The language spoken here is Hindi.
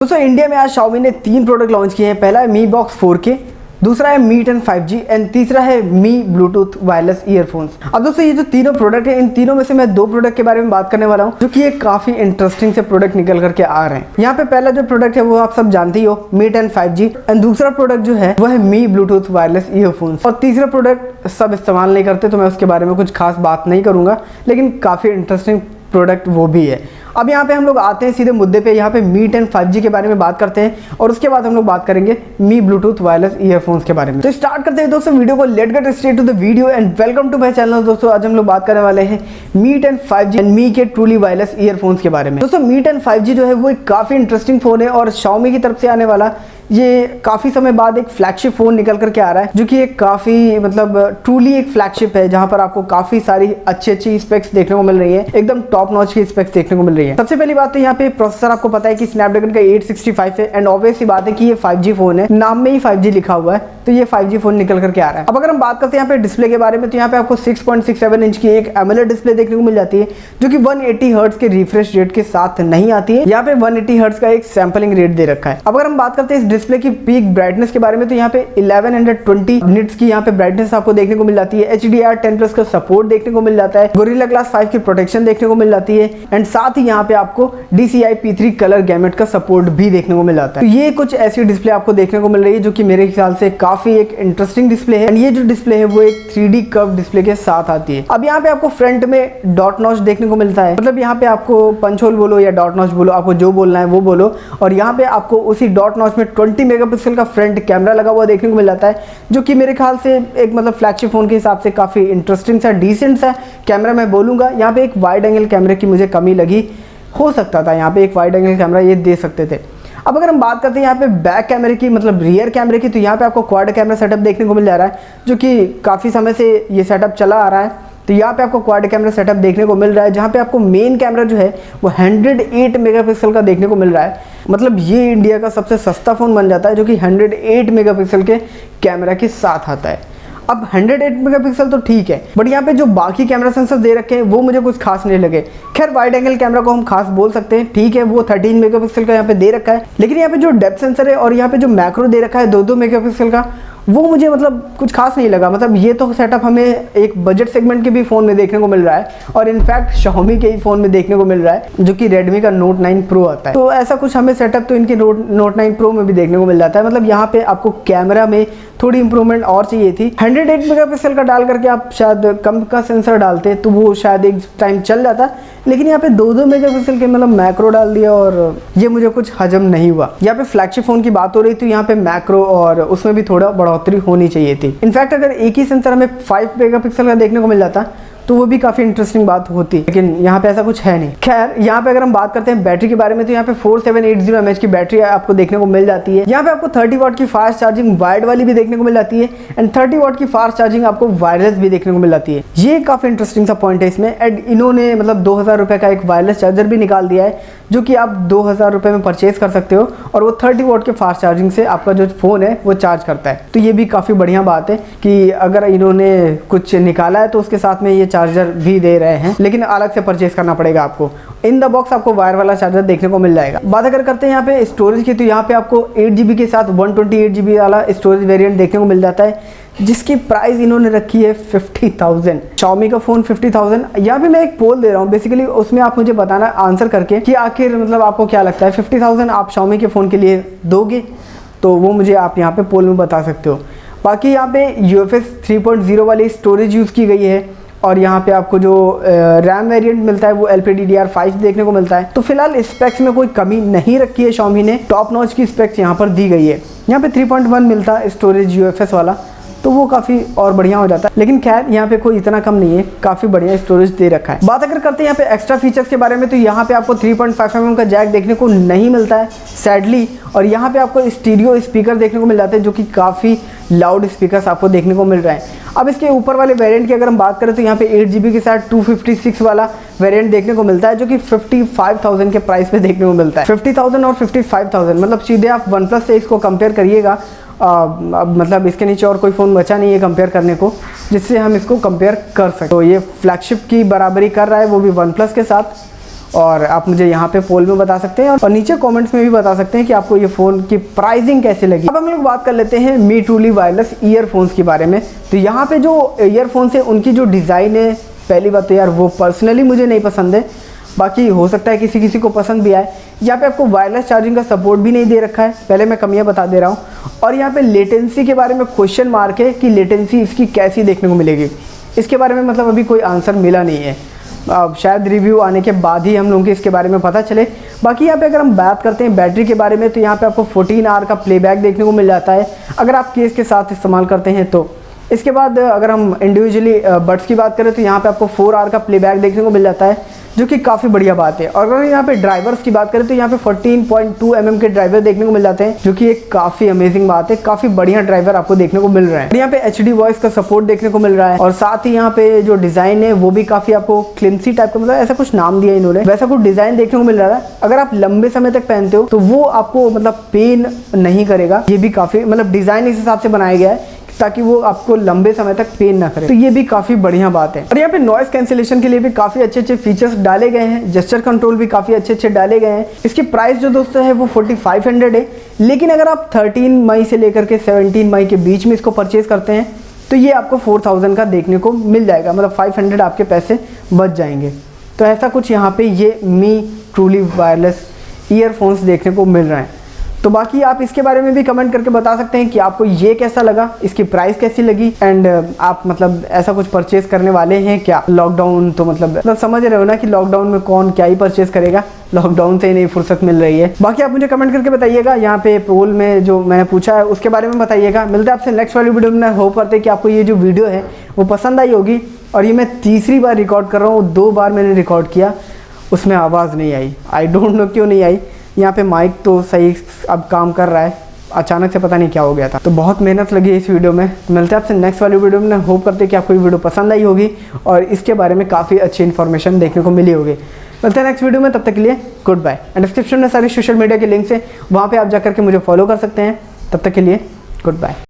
दोस्तों इंडिया में आज Xiaomi ने 3 प्रोडक्ट लॉन्च किए हैं। पहला है Mi Box 4K, दूसरा है Mi 10 5G एंड तीसरा है Mi ब्लूटूथ वायरलेस ईयरफोन्स। अब दोस्तों ये जो तीनों प्रोडक्ट हैं, इन तीनों में से मैं 2 प्रोडक्ट के बारे में बात करने वाला हूं जो कि एक काफी इंटरेस्टिंग से प्रोडक्ट निकल करके आ रहे हैं। यहाँ पे पहला जो प्रोडक्ट है वो आप सब जानते ही हो, Mi 10 5G एंड दूसरा प्रोडक्ट जो है वो है Mi ब्लूटूथ वायरलेस ईयरफोन्स। और तीसरा प्रोडक्ट सब इस्तेमाल नहीं करते तो मैं उसके बारे में कुछ खास बात नहीं करूंगा, लेकिन काफी इंटरेस्टिंग प्रोडक्ट वो भी है। अब यहाँ पे हम लोग आते हैं सीधे मुद्दे पे। यहाँ पे Mi 10 5G के बारे में बात करते हैं और उसके बाद हम लोग बात करेंगे Mi ब्लूटूथ वायरलेस ईयरफोन्स के बारे में। तो स्टार्ट करते हैं दोस्तों वीडियो को। Let get straight to the video and welcome to my channel. दोस्तों आज हम लोग बात करने वाले हैं Mi 10 5G एंड Mi के ट्रूली वायरलेस ईयरफोन्स के बारे में। दोस्तों Mi 10 5G जो है वो एक काफी इंटरेस्टिंग फोन है और Xiaomi की तरफ से आने वाला ये काफी समय बाद एक फ्लैगशिप फोन निकल करके आ रहा है, जो कि एक काफी ट्रूली एक फ्लैगशिप है, जहां पर आपको काफी सारी अच्छी स्पेक्स देखने को मिल रही है, एकदम टॉप नॉच की स्पेक्स देखने को मिल रही है। सबसे पहली बात तो यहाँ पे प्रोसेसर आपको पता है कि स्नैपड्रैगन का 865 है एंड ऑब्वियस सी बात है कि ये 5G फोन है, नाम में ही 5G लिखा हुआ है, तो ये 5G फोन निकल करके आ रहा है। अब अगर हम बात करते हैं यहाँ पे डिस्प्ले के बारे में, तो यहाँ पे आपको 6.67 इंच की एक AMOLED डिस्प्ले देखने को मिल जाती है, जो कि 180 हर्ट्ज के रिफ्रेश रेट के साथ नहीं आती है। यहाँ पे 180 हर्ट्ज का एक सैंपलिंग रेट दे रखा है। अब अगर हम बात करते हैं इस डिस्प्ले की पीक ब्राइटनेस के बारे में, तो यहाँ पे 1120 निट्स की यहाँ पे ब्राइटनेस आपको देखने को मिल जाती है। HDR10+ का सपोर्ट देखने को मिल जाता है, गोरिल्ला ग्लास 5 की प्रोटेक्शन देखने को मिल जाती है एंड साथ ही यहाँ पे आपको DCI P3 कलर गैमेट का सपोर्ट भी देखने को मिल जाता है। तो ये कुछ ऐसी डिस्प्ले आपको देखने को मिल रही है जो कि मेरे ख्याल से काफी एक इंटरेस्टिंग डिस्प्ले है एंड ये जो डिस्प्ले है वो एक 3D कर्व डिस्प्ले के साथ आती है। अब यहाँ पे आपको फ्रंट में डॉट नॉच देखने को मिलता है, मतलब यहाँ पे आपको पंच होल बोलो या डॉट नॉच बोलो, आपको जो बोलना है वो बोलो, और यहाँ पे आपको उसी डॉट नॉच में 20 मेगापिक्सल का फ्रंट कैमरा लगा हुआ देखने को मिल जाता है, जो कि मेरे ख्याल से एक फ्लैगशिप फोन के हिसाब से काफी इंटरेस्टिंग सा डिसेंट सा कैमरा मैं बोलूंगा। यहाँ पे एक वाइड एंगल कैमरे की मुझे कमी लगी, हो सकता था यहाँ पे एक वाइड एंगल कैमरा ये दे सकते थे। अब अगर हम बात करते हैं यहाँ पे बैक कैमरे की, रियर कैमरे की, तो यहाँ पे आपको क्वाड कैमरा सेटअप देखने को मिल जा रहा है, जो कि काफ़ी समय से ये सेटअप चला आ रहा है। तो यहाँ पे आपको क्वाड कैमरा सेटअप देखने को मिल रहा है, जहाँ पे आपको मेन कैमरा जो है वो 108 मेगापिक्सल का देखने को मिल रहा है। मतलब ये इंडिया का सबसे सस्ता फ़ोन बन जाता है जो कि 108 मेगापिक्सल के कैमरा के साथ आता है। अब 108 मेगापिक्सल तो ठीक है, बट यहाँ पे जो बाकी कैमरा सेंसर दे रखे हैं वो मुझे कुछ खास नहीं लगे। खैर वाइड एंगल कैमरा को हम खास बोल सकते हैं, ठीक है, वो 13 मेगापिक्सल का यहाँ पे दे रखा है, लेकिन यहाँ पे जो डेप्थ सेंसर है और यहाँ पे जो मैक्रो दे रखा है 2-2 मेगापिक्सल का, वो मुझे कुछ खास नहीं लगा। ये तो सेटअप हमें एक बजट सेगमेंट के भी फ़ोन में देखने को मिल रहा है और इनफैक्ट Xiaomi के ही फ़ोन में देखने को मिल रहा है, जो कि Redmi का Note 9 Pro आता है। तो ऐसा कुछ हमें सेटअप तो इनके Note 9 Pro में भी देखने को मिल जाता है। यहाँ पे आपको कैमरा में थोड़ी इंप्रूवमेंट और चाहिए थी। 108 मेगापिक्सल का डाल करके आप शायद कम का सेंसर डालते तो वो शायद एक टाइम चल जाता, लेकिन यहाँ पे 2-2 मेगापिक्सल के मैक्रो डाल दिया और ये मुझे कुछ हजम नहीं हुआ। यहाँ पे फ्लैगशिप फोन की बात हो रही थी, यहाँ पे मैक्रो और उसमें भी थोड़ा बढ़ोतरी होनी चाहिए थी। इनफैक्ट अगर एक ही सेंसर हमें 5 मेगापिक्सल का देखने को मिल जाता तो वो भी काफी इंटरेस्टिंग बात होती, लेकिन यहाँ पे ऐसा कुछ है नहीं। खैर यहाँ पे अगर हम बात करते हैं बैटरी के बारे में, तो यहाँ पे 4780 mAh की बैटरी आपको देखने को मिल जाती है। यहाँ पे आपको 30 वाट की फास्ट चार्जिंग वायर्ड वाली भी देखने को मिल जाती है एंड 30 वाट की फास्ट चार्जिंग आपको वायरलेस भी देखने को मिल जाती है। ये काफी इंटरेस्टिंग सा पॉइंट है इसमें। एंड इन्होंने 2000 रुपए का एक वायरलेस चार्जर भी निकाल दिया है, जो कि आप 2000 रुपए में परचेज कर सकते हो और वो 30 वाट के फास्ट चार्जिंग से आपका जो फोन है वो चार्ज करता है। तो ये भी काफी बढ़िया बात है कि अगर इन्होंने कुछ निकाला है तो उसके साथ में ये चार्जर भी दे रहे हैं, लेकिन अलग से परचेज करना पड़ेगा आपको। इन द बॉक्स आपको वायर वाला चार्जर देखने को मिल जाएगा। बात अगर करते हैं यहाँ पे स्टोरेज की, तो यहाँ पे आपको 8GB के साथ 128GB वाला स्टोरेज वेरिएंट देखने को मिल जाता है, जिसकी प्राइस इन्होंने रखी है 50,000। Xiaomi का फोन 50,000। यहाँ पे मैं एक पोल दे रहा हूँ बेसिकली, उसमें आप मुझे बताना आंसर करके कि आखिर आपको क्या लगता है 50,000 आप Xiaomi के फ़ोन के लिए दोगे, तो वो मुझे आप यहाँ पे पोल में बता सकते हो। बाकी यहाँ पे UFS 3.0 वाली स्टोरेज यूज़ की गई है और यहाँ पे आपको जो रैम वेरिएंट मिलता है वो LPDDR5 देखने को मिलता है। तो फिलहाल स्पेक्स में कोई कमी नहीं रखी है Xiaomi ने, टॉप नॉच की स्पेक्स यहाँ पर दी गई है। यहाँ पे 3.1 मिलता है स्टोरेज UFS वाला, तो वो काफ़ी और बढ़िया हो जाता है, लेकिन खैर यहाँ पे कोई इतना कम नहीं है, काफ़ी बढ़िया स्टोरेज दे रखा है। बात अगर करते हैं यहाँ पे एक्स्ट्रा फीचर्स के बारे में, तो यहाँ पे आपको 3.5 mm का जैक देखने को नहीं मिलता है सैडली, और यहाँ पे आपको स्टीरियो स्पीकर देखने को मिल जाते हैं, जो कि काफ़ी लाउड स्पीकर्स आपको देखने को मिल रहे हैं। अब इसके ऊपर वाले वेरिएंट की अगर हम बात करें, तो यहाँ पे 8GB के साथ 256 वाला वेरिएंट देखने को मिलता है, जो कि 55,000 के प्राइस पे देखने को मिलता है। 50,000 और 55,000 सीधे आप OnePlus से इसको कंपेयर करिएगा। अब इसके नीचे और कोई फ़ोन बचा नहीं है कंपेयर करने को जिससे हम इसको कंपेयर कर सकते। तो ये फ्लैगशिप की बराबरी कर रहा है, वो भी OnePlus के साथ। और आप मुझे यहाँ पे पोल में बता सकते हैं और नीचे कमेंट्स में भी बता सकते हैं कि आपको ये फ़ोन की प्राइसिंग कैसे लगी। अब हम लोग बात कर लेते हैं मी ट्रूली वायरलेस ईयरफोन्स के बारे में। तो यहाँ पे जो ईयरफोन्स है उनकी जो डिज़ाइन है, पहली बात तो यार वो पर्सनली मुझे नहीं पसंद है, बाकी हो सकता है किसी किसी को पसंद भी आए। यहाँ पे आपको वायरलेस चार्जिंग का सपोर्ट भी नहीं दे रखा है, पहले मैं कमियाँ बता दे रहा हूँ। और यहाँ पे लेटेंसी के बारे में क्वेश्चन मार्क है कि लेटेंसी इसकी कैसी देखने को मिलेगी, इसके बारे में मतलब अभी कोई आंसर मिला नहीं है। अब शायद रिव्यू आने के बाद ही हम लोगों को इसके बारे में पता चले। बाकी यहाँ पे अगर हम बात करते हैं बैटरी के बारे में, तो यहाँ पे आपको 14 आवर का प्लेबैक देखने को मिल जाता है अगर आप केस के साथ इस्तेमाल करते हैं तो। इसके बाद अगर हम इंडिविजुअली बड्स की बात करें तो यहाँ पे आपको 4 आवर का प्लेबैक देखने को मिल जाता है, जो कि काफ़ी बढ़िया बात है। और अगर यहाँ पे ड्राइवर्स की बात करें तो यहाँ पे 14.2 mm के ड्राइवर देखने को मिल जाते हैं, जो कि एक काफ़ी अमेजिंग बात है, काफ़ी बढ़िया ड्राइवर आपको देखने को मिल रहा है। और यहाँ पे HD वॉइस का सपोर्ट देखने को मिल रहा है और साथ ही यहाँ पे जो डिज़ाइन है वो भी काफ़ी आपको क्लिम्सी टाइप का, मतलब ऐसा कुछ नाम दिया इन्होंने, वैसा कुछ डिज़ाइन देखने को मिल रहा है। अगर आप लंबे समय तक पहनते हो तो वो आपको मतलब पेन नहीं करेगा, ये भी काफ़ी मतलब डिज़ाइन इस हिसाब से बनाया गया है ताकि वो आपको लंबे समय तक पेन ना करे, तो ये भी काफ़ी बढ़िया बात है। और यहाँ पे नॉइस कैंसिलेशन के लिए भी काफ़ी अच्छे अच्छे फीचर्स डाले गए हैं, जेस्चर कंट्रोल भी काफ़ी अच्छे अच्छे डाले गए हैं। इसकी प्राइस जो दोस्तों है वो 4500 है, लेकिन अगर आप 13 मई से लेकर के 17 मई के बीच में इसको परचेज करते हैं तो ये आपको 4000 का देखने को मिल जाएगा, मतलब 500 आपके पैसे बच जाएंगे। तो ऐसा कुछ यहाँ पे ये मी ट्रूली वायरलेस ईयरफोन्स देखने को मिल रहे हैं। तो बाकी आप इसके बारे में भी कमेंट करके बता सकते हैं कि आपको ये कैसा लगा, इसकी प्राइस कैसी लगी, एंड आप मतलब ऐसा कुछ परचेज करने वाले हैं क्या। लॉकडाउन तो मतलब समझ रहे हो ना कि लॉकडाउन में कौन क्या ही परचेज करेगा, लॉकडाउन से ही नहीं फुर्सत मिल रही है। बाकी आप मुझे कमेंट करके बताइएगा, यहाँ पे पोल में जो मैंने पूछा है उसके बारे में बताइएगा। मिलते हैं आपसे नेक्स्ट वाली वीडियो में। होप करते हैं कि आपको ये जो वीडियो है वो पसंद आई होगी। और ये मैं तीसरी बार रिकॉर्ड कर रहा हूँ, 2 बार मैंने रिकॉर्ड किया, उसमें आवाज़ नहीं आई, आई डोंट नो क्यों नहीं आई। यहाँ पे माइक तो सही अब काम कर रहा है, अचानक से पता नहीं क्या हो गया था। तो बहुत मेहनत लगी इस वीडियो में। मिलते हैं आपसे नेक्स्ट वाली वीडियो में। होप करते हैं कि आपको ये वीडियो पसंद आई होगी और इसके बारे में काफ़ी अच्छी इन्फॉर्मेशन देखने को मिली होगी। मिलते हैं नेक्स्ट वीडियो में, तब तक के लिए गुड बाय। एंड डिस्क्रिप्शन में सारी सोशल मीडिया के लिंक्स है, वहाँ पर आप जाकर के मुझे फॉलो कर सकते हैं। तब तक के लिए गुड बाय।